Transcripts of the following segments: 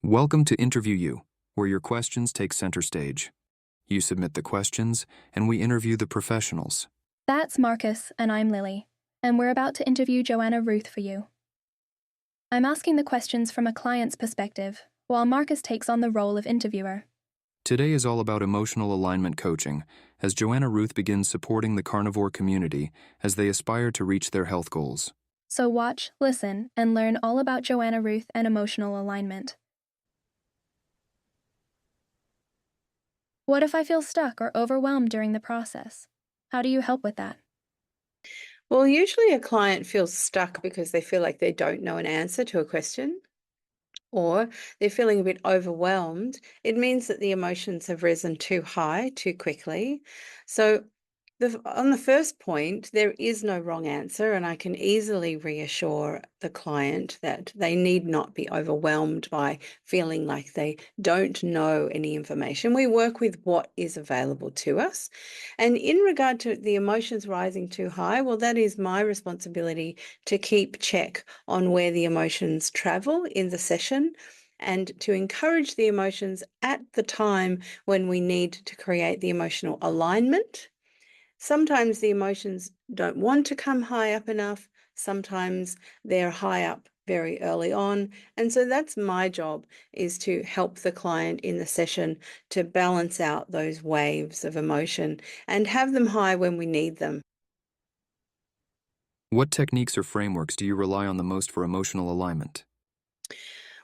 Welcome to InterviewU, where your questions take center stage. You submit the questions, and we interview the professionals. That's Marcus, and I'm Lily, and we're about to interview Joanna Ruth for you. I'm asking the questions from a client's perspective, while Marcus takes on the role of interviewer. Today is all about emotional alignment coaching, as Joanna Ruth begins supporting the carnivore community as they aspire to reach their health goals. So watch, listen, and learn all about Joanna Ruth and emotional alignment. What if I feel stuck or overwhelmed during the process? How do you help with that? Well, usually a client feels stuck because they feel like they don't know an answer to a question, or they're feeling a bit overwhelmed. It means that the emotions have risen too high too quickly. So on the first point, there is no wrong answer, and I can easily reassure the client that they need not be overwhelmed by feeling like they don't know any information. We work with what is available to us. And in regard to the emotions rising too high, well, that is my responsibility to keep check on where the emotions travel in the session and to encourage the emotions at the time when we need to create the emotional alignment. Sometimes the emotions don't want to come high up enough. Sometimes they're high up very early on. And so that's my job, is to help the client in the session to balance out those waves of emotion and have them high when we need them. What techniques or frameworks do you rely on the most for emotional alignment?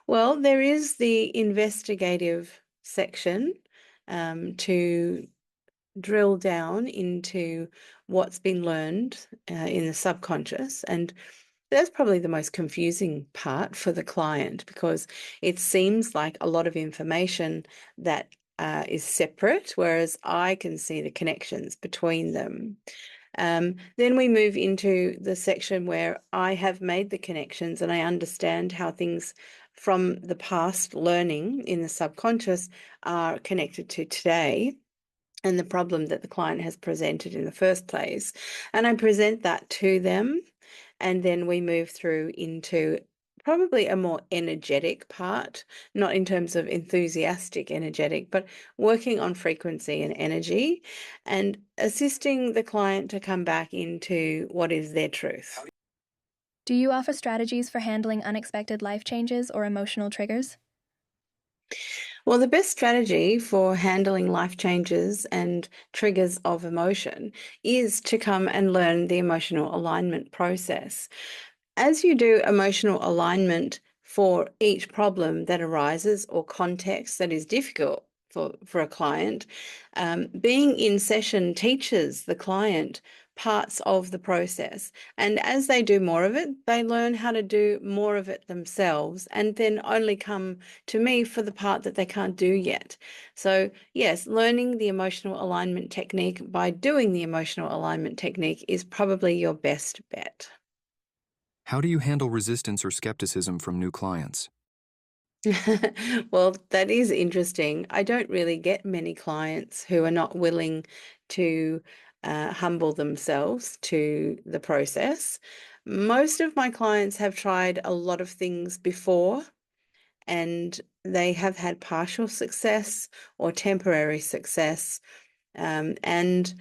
Well, there is the investigative section to drill down into what's been learned in the subconscious. And that's probably the most confusing part for the client, because it seems like a lot of information that is separate, whereas I can see the connections between them. Then we move into the section where I have made the connections and I understand how things from the past learning in the subconscious are connected to today and the problem that the client has presented in the first place. And I present that to them. And then we move through into probably a more energetic part, not in terms of enthusiastic energetic, but working on frequency and energy and assisting the client to come back into what is their truth. Do you offer strategies for handling unexpected life changes or emotional triggers? Well, the best strategy for handling life changes and triggers of emotion is to come and learn the emotional alignment process. As you do emotional alignment for each problem that arises or context that is difficult for a client, being in session teaches the client parts of the process. And as they do more of it, they learn how to do more of it themselves and then only come to me for the part that they can't do yet. So yes, learning the emotional alignment technique by doing the emotional alignment technique is probably your best bet. How do you handle resistance or skepticism from new clients? Well, that is interesting. I don't really get many clients who are not willing to humble themselves to the process. Most of my clients have tried a lot of things before, and they have had partial success or temporary success. And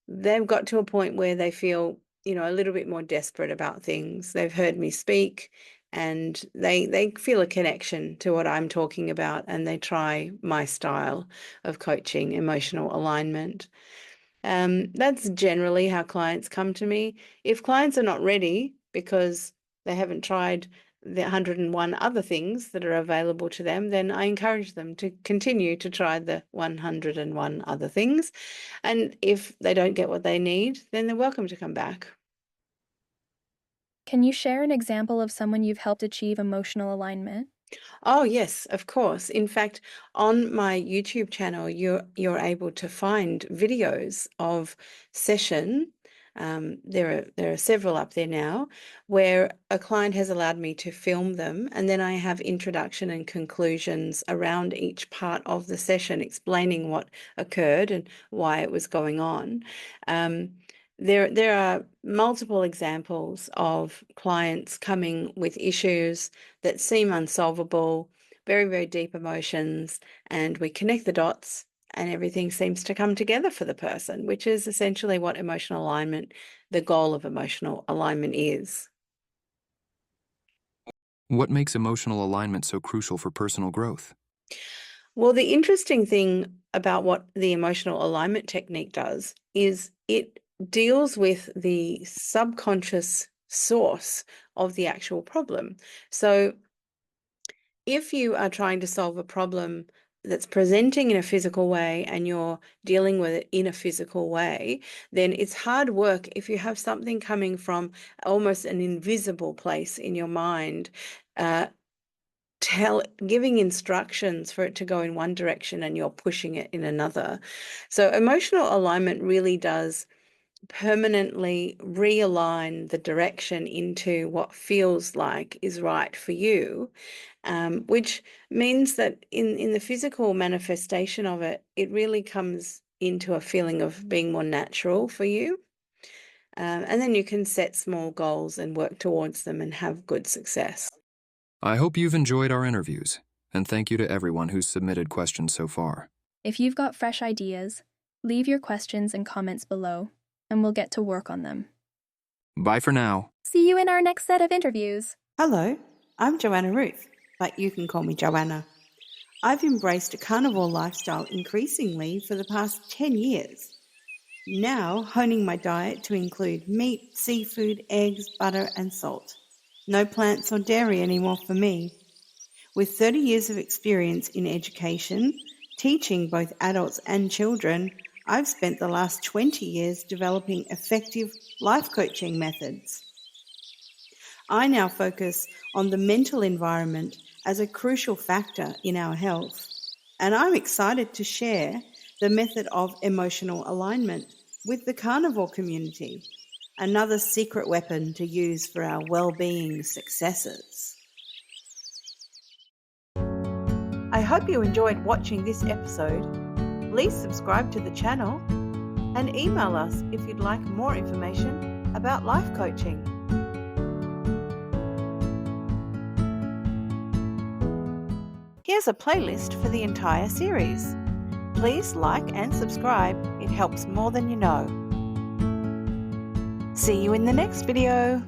they've got to a point where they feel, a little bit more desperate about things. They've heard me speak and they feel a connection to what I'm talking about, and they try my style of coaching emotional alignment. That's generally how clients come to me. If clients are not ready because they haven't tried the 101 other things that are available to them, then I encourage them to continue to try the 101 other things. And if they don't get what they need, then they're welcome to come back. Can you share an example of someone you've helped achieve emotional alignment? Oh, yes, of course. In fact, on my YouTube channel, you're able to find videos of session. There are several up there now where a client has allowed me to film them, and then I have introduction and conclusions around each part of the session, explaining what occurred and why it was going on. There are multiple examples of clients coming with issues that seem unsolvable, very, very deep emotions, and we connect the dots and everything seems to come together for the person, which is essentially what emotional alignment, the goal of emotional alignment is. What makes emotional alignment so crucial for personal growth? Well, the interesting thing about what the emotional alignment technique does is it deals with the subconscious source of the actual problem. So if you are trying to solve a problem that's presenting in a physical way and you're dealing with it in a physical way, then it's hard work if you have something coming from almost an invisible place in your mind, giving instructions for it to go in one direction and you're pushing it in another. So emotional alignment really does permanently realign the direction into what feels like is right for you, which means that in the physical manifestation of it, it really comes into a feeling of being more natural for you. And then you can set small goals and work towards them and have good success. I hope you've enjoyed our interviews, and thank you to everyone who's submitted questions so far. If you've got fresh ideas, leave your questions and comments below, and we'll get to work on them. Bye for now. See you in our next set of interviews. Hello, I'm Joanna Ruth, but you can call me Joanna. I've embraced a carnivore lifestyle increasingly for the past 10 years. Now honing my diet to include meat, seafood, eggs, butter and salt. No plants or dairy anymore for me. With 30 years of experience in education, teaching both adults and children, I've spent the last 20 years developing effective life coaching methods. I now focus on the mental environment as a crucial factor in our health, and I'm excited to share the method of emotional alignment with the carnivore community, another secret weapon to use for our well-being successes. I hope you enjoyed watching this episode. Please subscribe to the channel and email us if you'd like more information about life coaching. Here's a playlist for the entire series. Please like and subscribe, it helps more than you know. See you in the next video.